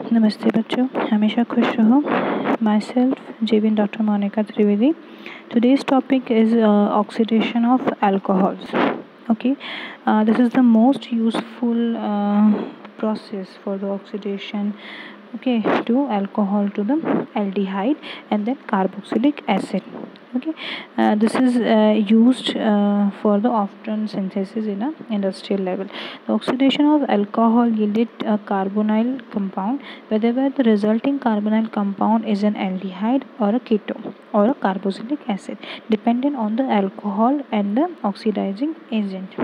नमस्ते बच्चों, हमेशा खुश रहो। माई सेल्फ जेविन doctor Monika Trivedi. Today's topic is oxidation of alcohols. Okay, this is the most useful process for the oxidation, okay, to alcohol to the aldehyde and then carboxylic acid. Okay, this is used for the often synthesis in a industrial level. The oxidation of alcohol yielded a carbonyl compound, whether the resulting carbonyl compound is an aldehyde or a ketone or a carboxylic acid, dependent on the alcohol and the oxidizing agent.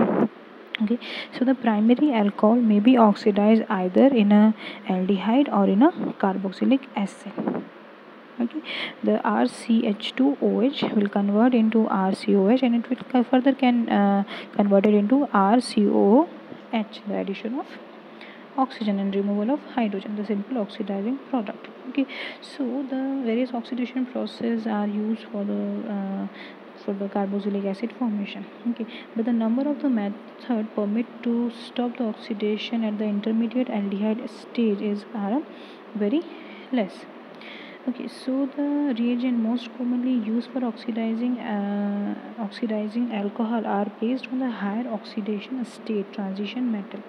Okay, so the primary alcohol may be oxidized either in a aldehyde or in a carboxylic acid. Okay, the RCH2OH will convert into RCOH, and it will further convert it into RCOH, the addition of oxygen and removal of hydrogen, the simple oxidizing product. Okay, so the various oxidation processes are used for the carboxylic acid formation. Okay, but the number of the method permit to stop the oxidation at the intermediate aldehyde stage are very less. Okay, so the reagent most commonly used for oxidizing alcohol are based on the higher oxidation state transition metal.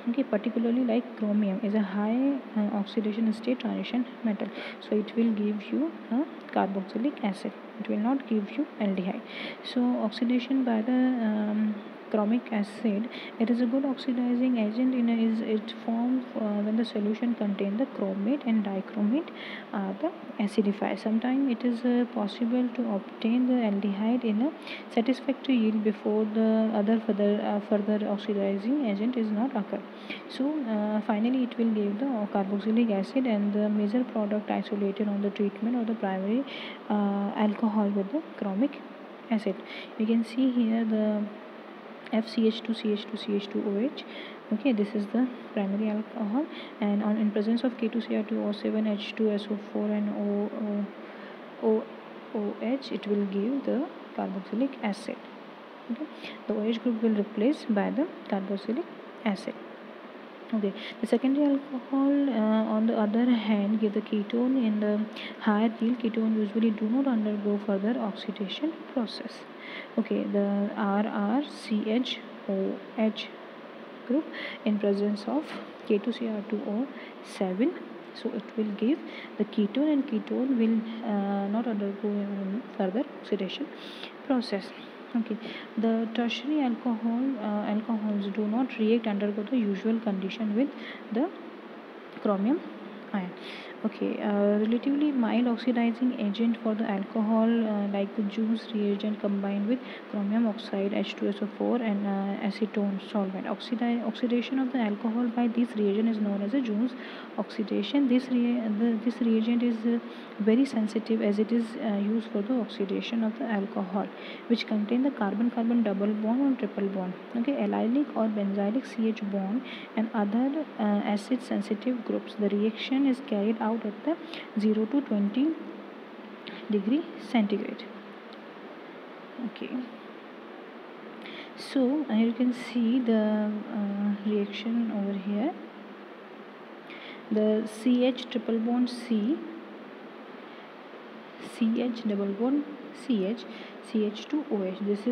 Okay, particularly like chromium is a high oxidation state transition metal, so it will give you a carboxylic acid. It will not give you aldehyde. So oxidation by the chromic acid, it is a good oxidizing agent. It forms when the solution contains the chromate and dichromate are the acidifier. Sometimes it is possible to obtain the aldehyde in a satisfactory yield before the other further oxidizing agent is not occur. So finally it will give the carboxylic acid, and the major product isolated on the treatment of the primary alcohol with the chromic acid. You can see here the FCH2CH2CH2OH. Okay, this is the primary alcohol, and in presence of K2Cr2O7 H2SO4 and OH, it will give the carboxylic acid. Okay, the OH group will replace by the carboxylic acid. Okay, the secondary alcohol on the other hand give the ketone. In the higher yield ketone usually do not undergo further oxidation process. Okay, the RRCHOH group in presence of K2Cr2O7, so it will give the ketone, and ketone will not undergo further oxidation process. Okay, the tertiary alcohols do not react undergo the usual condition with the chromium ion. Okay, relatively mild oxidizing agent for the alcohol like the Jones reagent combined with chromium oxide H2SO4 and acetone solvent. Oxidation of the alcohol by this reagent is known as a Jones oxidation. This reagent is very sensitive, as it is used for the oxidation of the alcohol which contain the carbon-carbon double bond or triple bond. Okay, allylic or benzylic CH bond and other acid sensitive groups. The reaction is carried out at the 0 to 20 degree centigrade. Okay, so you can see the reaction over here. The CH triple bond CH double bond CH2OH. This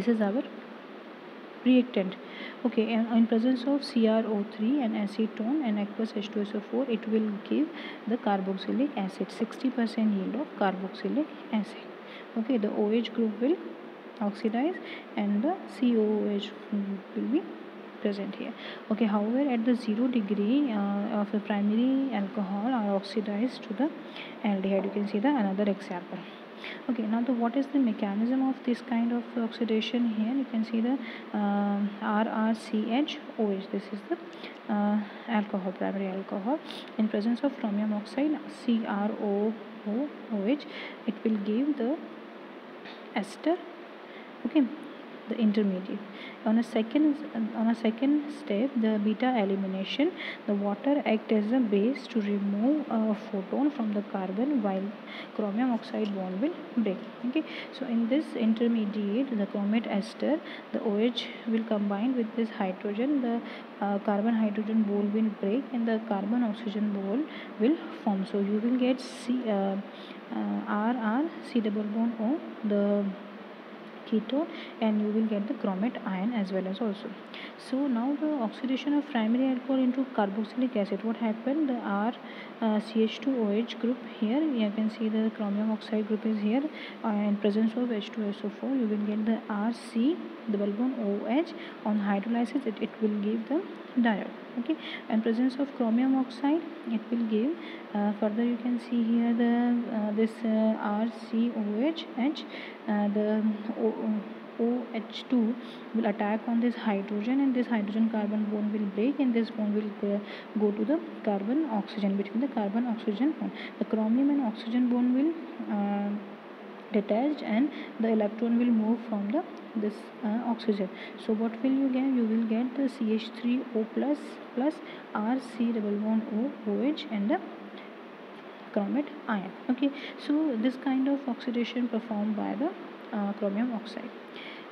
is our reactant. Okay, and in presence of CrO3 and acetone and aqueous H2SO4, it will give the carboxylic acid, 60% yield of carboxylic acid. Okay, the OH group will oxidize and the COOH will be present here. Okay, however, at the 0 degree of the primary alcohol are oxidized to the aldehyde. You can see the another example. Okay, now what is the mechanism of this kind of oxidation? Here you can see the RRCHOH. This is the alcohol, primary alcohol. In presence of chromium oxide CrOOH, it will give the ester. Okay, the intermediate. On a second step, the beta elimination, the water act as a base to remove a photon from the carbon while chromium oxide bond will break. Okay, so in this intermediate, the chromate ester, the OH will combine with this hydrogen, the carbon hydrogen bond will break and the carbon oxygen bond will form. So you will get RR C double bond O, the ketone, and you will get the chromate ion as well as also. So now the oxidation of primary alcohol into carboxylic acid, what happened, the R CH2OH group, here you can see the chromium oxide group is here, in presence of H2SO4 you will get the RC double bond OH. On hydrolysis it will give the diode. Okay, and presence of chromium oxide it will give further you can see here the this RCOH H, the OH2 will attack on this hydrogen and this hydrogen carbon bond will break and this bond will go to the carbon oxygen, between the carbon oxygen bond. The chromium and oxygen bond will detached and the electron will move from the this oxygen. So what will you get? You will get the CH3O plus RC double bond OH and the chromate ion. Okay, so this kind of oxidation performed by the chromium oxide.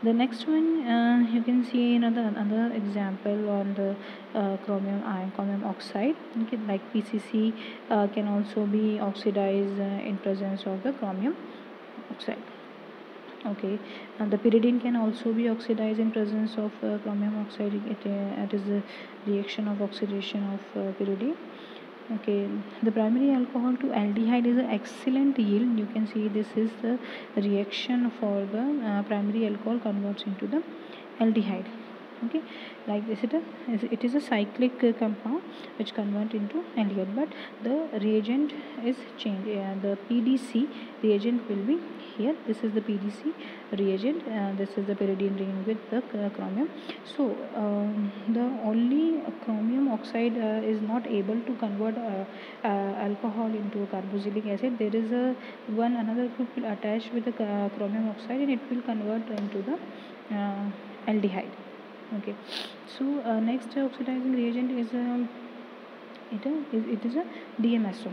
The next one, you can see another example on the chromium oxide. Okay, like PCC can also be oxidized in presence of the chromium oxide. Okay, and the pyridine can also be oxidized in presence of chromium oxide. It is a reaction of oxidation of pyridine. Okay, the primary alcohol to aldehyde is an excellent yield. You can see this is the reaction for the primary alcohol converts into the aldehyde. Okay, like this it is a cyclic compound which convert into aldehyde, but the reagent is changed. The PDC reagent will be here. This is the PDC reagent, this is the pyridine ring with the chromium. So the only chromium oxide is not able to convert alcohol into a carboxylic acid. There is another group will attach with the chromium oxide and it will convert into the aldehyde. Okay, so next oxidizing reagent is it is a DMSO.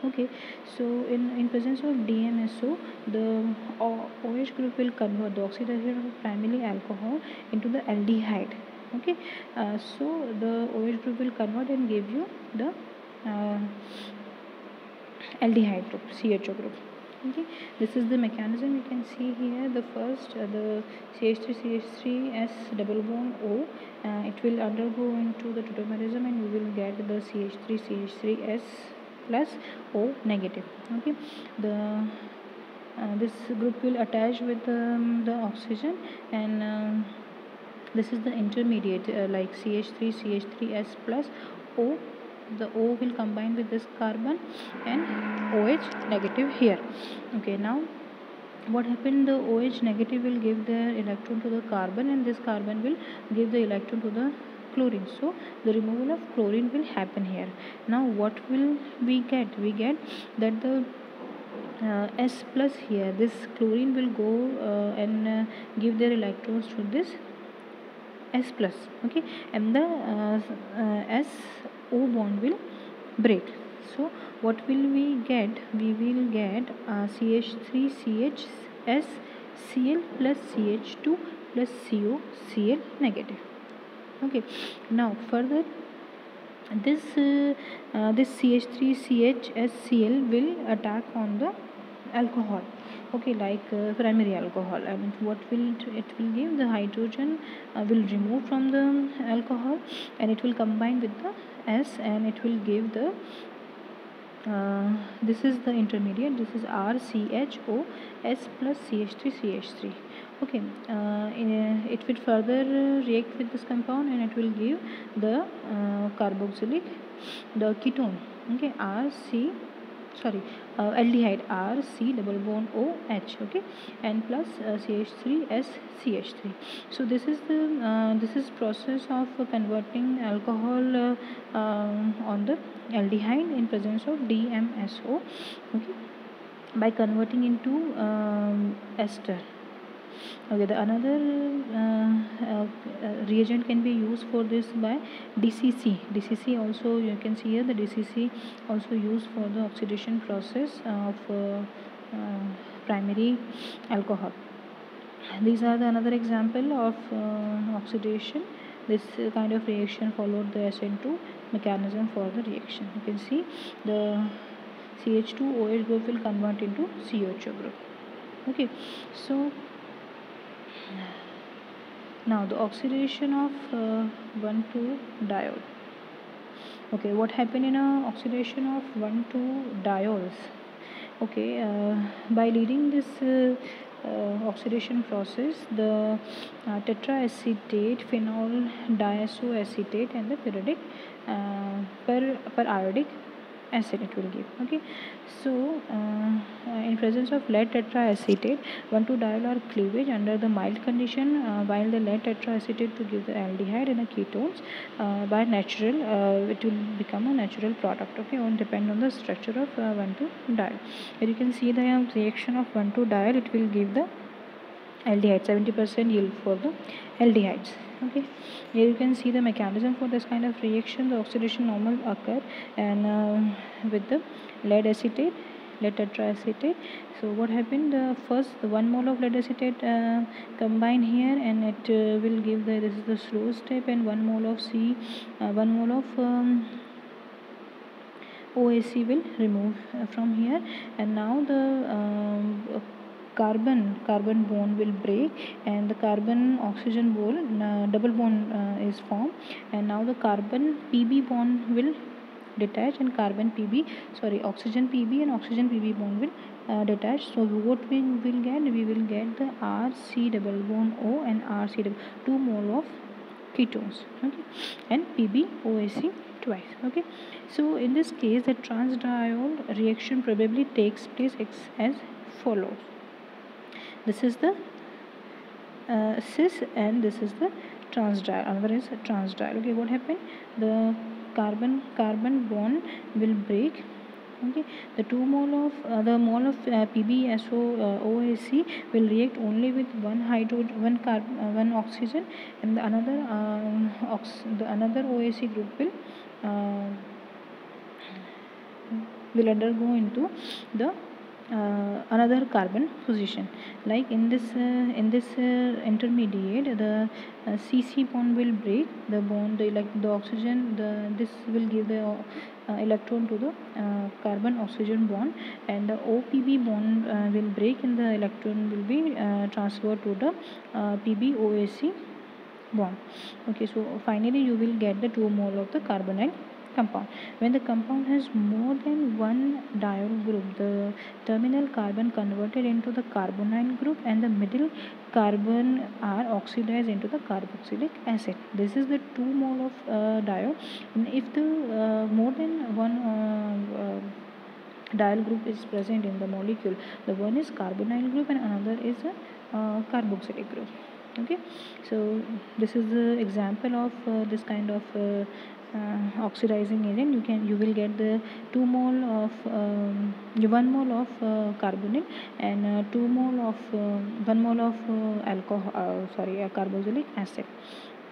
Okay, so in presence of DMSO, the OH group will convert the oxidation of primary alcohol into the aldehyde. Okay, so the OH group will convert and give you the aldehyde group, CHO group. Okay, this is the mechanism. You can see here the first the CH3 double bond O, it will undergo into the tautomerism and you will get the CH3 plus O negative. Okay, the this group will attach with the oxygen and this is the intermediate like CH3 plus O. The O will combine with this carbon and OH negative here. Okay, now what happened, the OH negative will give the electron to the carbon and this carbon will give the electron to the chlorine. So the removal of chlorine will happen here. Now what will we get? We get that the S plus here, this chlorine will go and give their electrons to this S plus. Okay, and the SO bond will break. So what will we get? We will get CH3CHSCl plus CH2 plus COCl negative. Okay, now further this CH3CHSCl will attack on the alcohol. Okay, like primary alcohol, and what will it will give, the hydrogen will remove from the alcohol and it will combine with the S and it will give the this is the intermediate, this is RCHO S plus CH3. Okay, it will further react with this compound and it will give the carboxylic, the ketone. Okay, aldehyde RC double bond OH. Okay, and plus CH3 So this is the this is process of converting alcohol on the aldehyde in presence of DMSO. Okay, by converting into ester. Okay, the another reagent can be used for this by DCC. DCC also, you can see here the DCC also used for the oxidation process of primary alcohol. These are the another example of oxidation. This kind of reaction followed the SN2 mechanism for the reaction. You can see the CH2OH group will convert into COH group. Okay, so now the oxidation of 1,2-diol. Okay, what happened in a oxidation of 1,2-diols? Okay, by leading this oxidation process, the tetraacetate, phenol diazoacetate, and the periodic periodic acid it will give. Okay, so in presence of lead tetraacetate, 1,2-diol are cleavage under the mild condition, while the lead tetraacetate to give the aldehyde and the ketones by natural, it will become a natural product. Okay, on depend on the structure of 1,2-diol. Here you can see the reaction of 1,2-diol, it will give the aldehyde, 70% yield for the aldehydes. Okay, here you can see the mechanism for this kind of reaction. The oxidation normal occur and with the lead acetate, lead tetraacetate. So what happened, the first 1 mole of lead acetate combine here, and it will give the, this is the slow step, and 1 mole of 1 mole of OAC will remove from here, and now the carbon bond will break, and the carbon oxygen bond double bond is formed, and now the carbon PB bond will detach, and oxygen PB and oxygen PB bond will detach. So what we will get, we will get the RC double bond O and RC double 2 mole of ketones. Okay, and PB OAC twice. Okay, so in this case the transdiol reaction probably takes place as follows. This is the cis, and this is the transdiol. Another is transdiol. Okay, what happened, the carbon bond will break. Okay, the 2 mole of the mole of PbSO OAC will react only with one oxygen, and the another another OAC group will undergo into the another carbon position. Like in this intermediate, the CC bond will break, the bond, the oxygen, this will give the electron to the carbon oxygen bond, and the OPB bond will break, and the electron will be transferred to the PB OAC bond. Okay, so finally you will get the 2 mole of the carbonyl compound. When the compound has more than one diol group, the terminal carbon converted into the carbonyl group, and the middle carbon are oxidized into the carboxylic acid. This is the 2 mole of diol. And if the more than one diol group is present in the molecule, the one is carbonyl group and another is a carboxylic group. Okay, so this is the example of this kind of oxidizing agent. You will get the 2 mole of 1 mole of carbonyl, and 2 mole of 1 mole of carboxylic acid.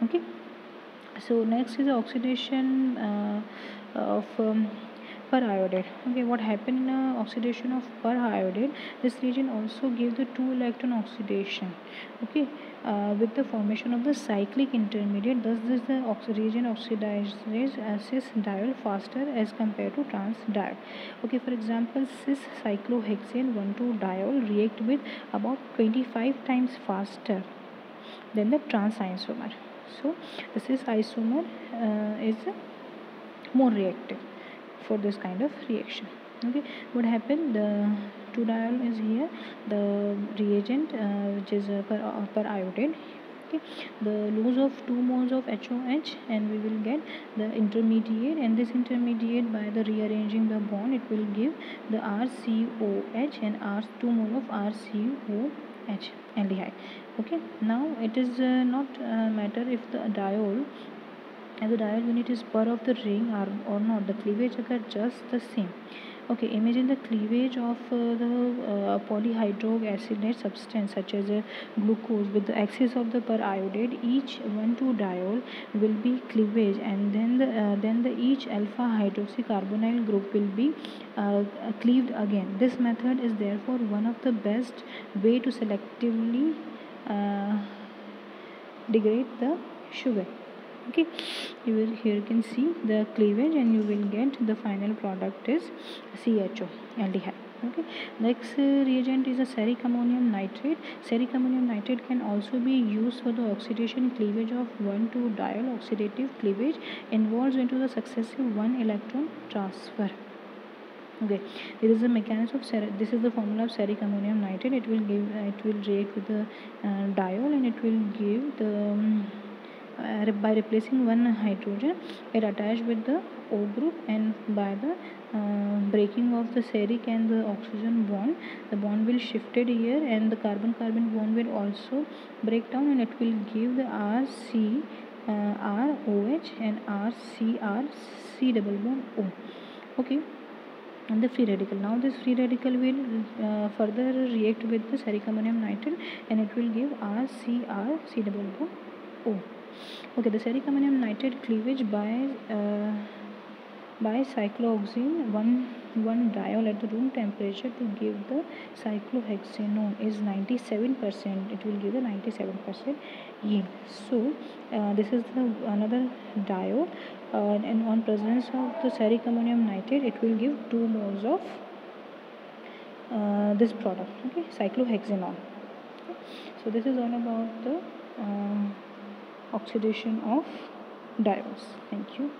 Okay, so next is the oxidation of periodate. Okay, what happened in oxidation of periodate, this region also gives the 2 electron oxidation. Okay, with the formation of the cyclic intermediate. Thus this the region oxidizes cis diol faster as compared to trans diol. Okay, for example, cis cyclohexane 1,2-diol react with about 25 times faster than the trans isomer. So the cis isomer is more reactive for this kind of reaction. Okay, what happened, the 2-diol is here, the reagent which is periodate. Okay, the loss of 2 moles of HOH, and we will get the intermediate, and this intermediate, by the rearranging the bond, it will give the RCOH and 2 mole of RCOH aldehyde. Okay, now it is not matter if the diol, as the diol unit is per of the ring or not, the cleavage occur just the same. Okay, imagine the cleavage of the polyhydroxylate substance such as glucose with the axis of the periodate. Each 1,2-diol will be cleavage, and then the each alpha hydroxycarbonyl group will be cleaved again. This method is therefore one of the best way to selectively uh, degrade the sugar. Okay, you will here you can see the cleavage, and you will get the final product is CHO aldehyde. Okay, next reagent is a seric ammonium nitrate. Seric ammonium nitrate can also be used for the oxidation cleavage of 1,2-diol. Oxidative cleavage involves into the successive 1 electron transfer. Okay, there is a mechanism of this is the formula of seric ammonium nitrate. It will react with the diol, and it will give the by replacing one hydrogen, it attached with the O group, and by the breaking of the seric and the oxygen bond, the bond will shifted here, and the carbon carbon bond will also break down, and it will give the RC ROH and RCR C double bond O. Okay, and the free radical. Now this free radical will further react with the seric ammonium nitrate, and it will give RCR C double bond O. Okay, the seric ammonium nitrate cleavage by cyclooxyne 1,1-diol at the room temperature to give the cyclohexanone is 97%. It will give the 97% yield. So this is the another diol, and on presence of the seric ammonium nitrate, it will give 2 moles of this product. Okay, cyclohexanone. Okay. So this is all about the oxidation of diols. Thank you.